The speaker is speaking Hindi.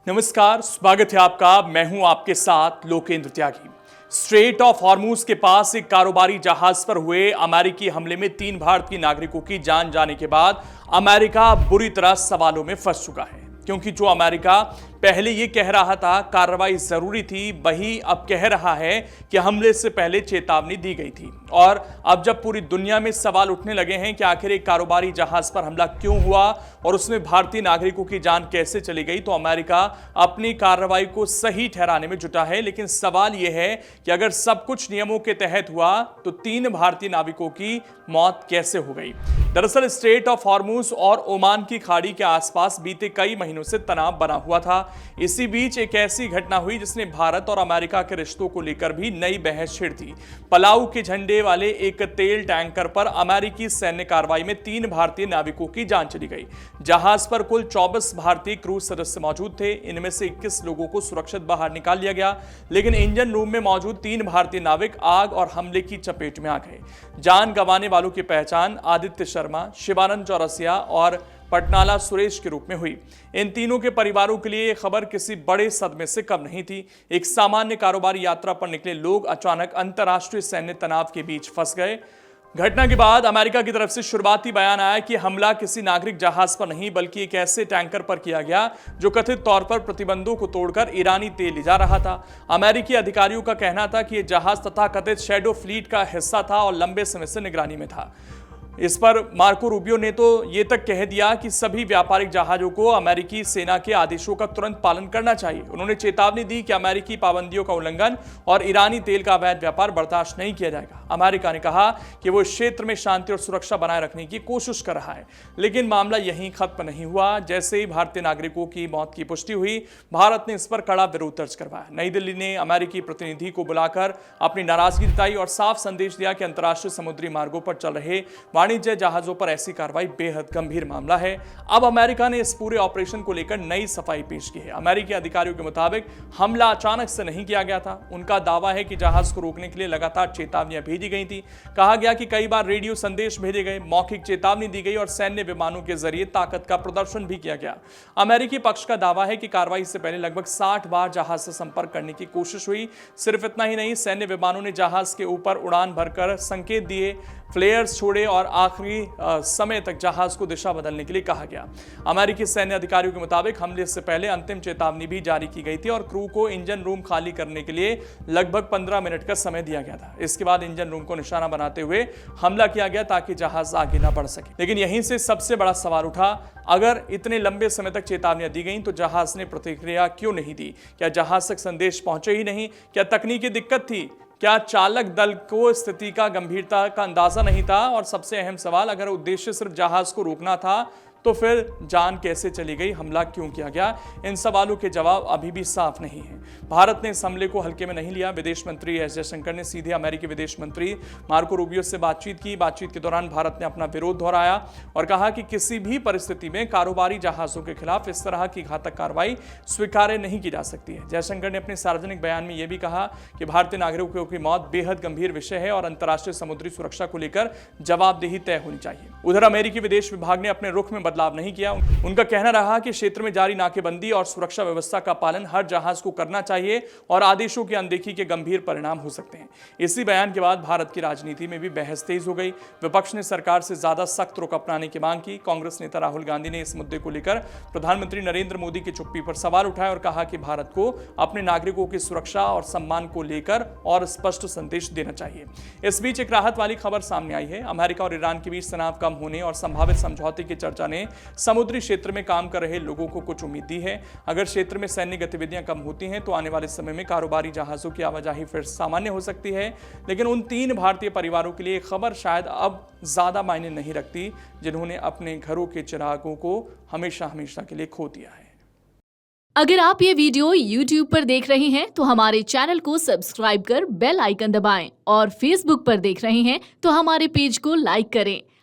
नमस्कार, स्वागत है आपका। मैं हूं आपके साथ लोकेंद्र त्यागी। स्ट्रेट ऑफ हॉर्मूज के पास एक कारोबारी जहाज पर हुए अमेरिकी हमले में 3 भारतीय नागरिकों की जान जाने के बाद अमेरिका बुरी तरह सवालों में फंस चुका है, क्योंकि जो अमेरिका पहले ये कह रहा था कार्रवाई जरूरी थी, वही अब कह रहा है कि हमले से पहले चेतावनी दी गई थी। और अब जब पूरी दुनिया में सवाल उठने लगे हैं कि आखिर एक कारोबारी जहाज पर हमला क्यों हुआ और उसमें भारतीय नागरिकों की जान कैसे चली गई, तो अमेरिका अपनी कार्रवाई को सही ठहराने में जुटा है। लेकिन सवाल यह है कि अगर सब कुछ नियमों के तहत हुआ तो 3 भारतीय नाविकों की मौत कैसे हो गई। दरअसल स्ट्रेट ऑफ हॉर्मूज और ओमान की खाड़ी के आसपास बीते कई महीनों से तनाव बना हुआ था। इसी बीच एक ऐसी घटना हुई जिसने भारत और अमेरिका के रिश्तों को लेकर भी नई बहस छेड़ दी। पलाऊ के झंडे वाले एक तेल टैंकर पर अमेरिकी सैन्य कार्रवाई में 3 भारतीय नाविकों की जान चली गई। जहाज पर कुल 24 भारतीय क्रूज सदस्य मौजूद थे। इनमें से 21 लोगों को सुरक्षित बाहर निकाल लिया गया, लेकिन इंजन रूम में मौजूद 3 भारतीय नाविक आग और हमले की चपेट में आ गए। जान गंवाने वालों की पहचान आदित्य शर्मा, शिवानंद चौरसिया और पटनाला सुरेश के रूप में हुई। इन तीनों के परिवारों के लिए खबर किसी बड़े सदमे से कम नहीं थी। एक सामान्य कारोबारी यात्रा पर निकले लोग अचानक अंतर्राष्ट्रीय सैन्य तनाव के बीच फंस गए। घटना के बाद अमेरिका की तरफ से शुरुआती बयान आया कि हमला किसी नागरिक जहाज पर नहीं बल्कि एक ऐसे टैंकर पर किया गया जो कथित तौर पर प्रतिबंधों को तोड़कर ईरानी तेल ले जा रहा था। अमेरिकी अधिकारियों का कहना था कि यह जहाज तथाकथित शैडो फ्लीट का हिस्सा था और लंबे समय से निगरानी में था। इस पर मार्को रूबियो ने तो ये तक कह दिया कि सभी व्यापारिक जहाजों को अमेरिकी सेना के आदेशों का तुरंत पालन करना चाहिए। उन्होंने चेतावनी दी कि अमेरिकी पाबंदियों का उल्लंघन और ईरानी तेल का अवैध व्यापार बर्दाश्त नहीं किया जाएगा। अमेरिका ने कहा कि वो इस क्षेत्र में शांति और सुरक्षा बनाए रखने की कोशिश कर रहा है। लेकिन मामला यहीं खत्म नहीं हुआ। जैसे ही भारतीय नागरिकों की मौत की पुष्टि हुई, भारत ने इस पर कड़ा विरोध दर्ज करवाया। नई दिल्ली ने अमेरिकी प्रतिनिधि को बुलाकर अपनी नाराजगी जताई और साफ संदेश दिया कि अंतर्राष्ट्रीय समुद्री मार्गों पर चल रहे वाणिज्य जहाजों पर ऐसी कार्रवाई बेहद गंभीर मामला है। अब अमेरिका ने इस पूरे ऑपरेशन को लेकर नई सफाई पेश की है। अमेरिकी अधिकारियों के मुताबिक हमला अचानक से नहीं किया गया था। उनका दावा है कि जहाज को रोकने के लिए लगातार चेतावनियां भेजी गई थी। कहा गया कि कई बार रेडियो संदेश भेजे गए, मौखिक चेतावनी दी गई और सैन्य विमानों के जरिए ताकत का प्रदर्शन भी किया गया। अमेरिकी पक्ष का दावा है कि कार्रवाई से पहले लगभग 60 बार जहाज से संपर्क करने की कोशिश हुई। सिर्फ इतना ही नहीं, सैन्य विमानों ने जहाज के ऊपर उड़ान भरकर संकेत दिए, फ्लेयर्स छोड़े और आखिरी समय तक जहाज को दिशा बदलने के लिए कहा गया। अमेरिकी सैन्य अधिकारियों के मुताबिक हमले से पहले अंतिम चेतावनी भी जारी की गई थी और क्रू को इंजन रूम खाली करने के लिए लगभग 15 मिनट का समय दिया गया था। इसके बाद इंजन रूम को निशाना बनाते हुए हमला किया गया ताकि जहाज आगे न बढ़ सके। लेकिन यहीं से सबसे बड़ा सवाल उठा, अगर इतने लंबे समय तक चेतावनियां दी गई तो जहाज ने प्रतिक्रिया क्यों नहीं दी? क्या जहाज तक संदेश पहुंचे ही नहीं? क्या तकनीकी दिक्कत थी? क्या चालक दल को स्थिति का गंभीरता का अंदाजा नहीं था? और सबसे अहम सवाल, अगर उद्देश्य सिर्फ जहाज को रोकना था तो फिर जान कैसे चली गई? हमला क्यों किया गया? इन सवालों के जवाब अभी भी साफ नहीं है। भारत ने इस हमले को हल्के में नहीं लिया। विदेश मंत्री एस जयशंकर ने सीधे अमेरिकी विदेश मंत्री मार्को रूबियो से बातचीत की। बातचीत के दौरान भारत ने अपना विरोध दोहराया और कहा कि किसी भी परिस्थिति में कारोबारी जहाजों के खिलाफ इस तरह की घातक कार्रवाई स्वीकार्य नहीं की जा सकती है। जयशंकर ने अपने सार्वजनिक बयान में यह भी कहा कि भारतीय नागरिकों की मौत बेहद गंभीर विषय है और अंतर्राष्ट्रीय समुद्री सुरक्षा को लेकर जवाबदेही तय होनी चाहिए। उधर अमेरिकी विदेश विभाग ने अपने रुख में बदलाव नहीं किया। उनका कहना रहा कि क्षेत्र में जारी नाकेबंदी और सुरक्षा व्यवस्था का पालन हर जहाज को करना चाहिए और आदेशों की अनदेखी के गंभीर परिणाम हो सकते हैं। इसी बयान के बाद भारत की राजनीति में भी बहस तेज हो गई। विपक्ष ने सरकार से ज्यादा सख्त रुख अपनाने की मांग की। कांग्रेस नेता राहुल गांधी ने इस मुद्दे को लेकर प्रधानमंत्री नरेंद्र मोदी की चुप्पी पर सवाल उठाया और कहा कि भारत को अपने नागरिकों की सुरक्षा और सम्मान को लेकर और स्पष्ट संदेश देना चाहिए। इस बीच एक राहत वाली खबर सामने आई है। अमेरिका और ईरान के बीच तनाव कम होने और संभावित समझौते की चर्चा ने समुद्री क्षेत्र में काम कर रहे लोगों को कुछ उम्मीद दी है। अगर क्षेत्र में सैन्य गतिविधियां कम होती हैं तो आने वाले समय में कारोबारी जहाजों की आवाजाही फिर सामान्य हो सकती है। लेकिन उन 3 भारतीय परिवारों के लिए खबर शायद अब ज्यादा मायने नहीं रखती जिन्होंने अपने घरों के चिरागों को हमेशा हमेशा के लिए खो दिया है। अगर आप ये वीडियो YouTube पर देख रहे हैं तो हमारे चैनल को सब्सक्राइब कर बेल आइकन दबाएं और Facebook पर देख रहे हैं तो हमारे पेज को लाइक करें।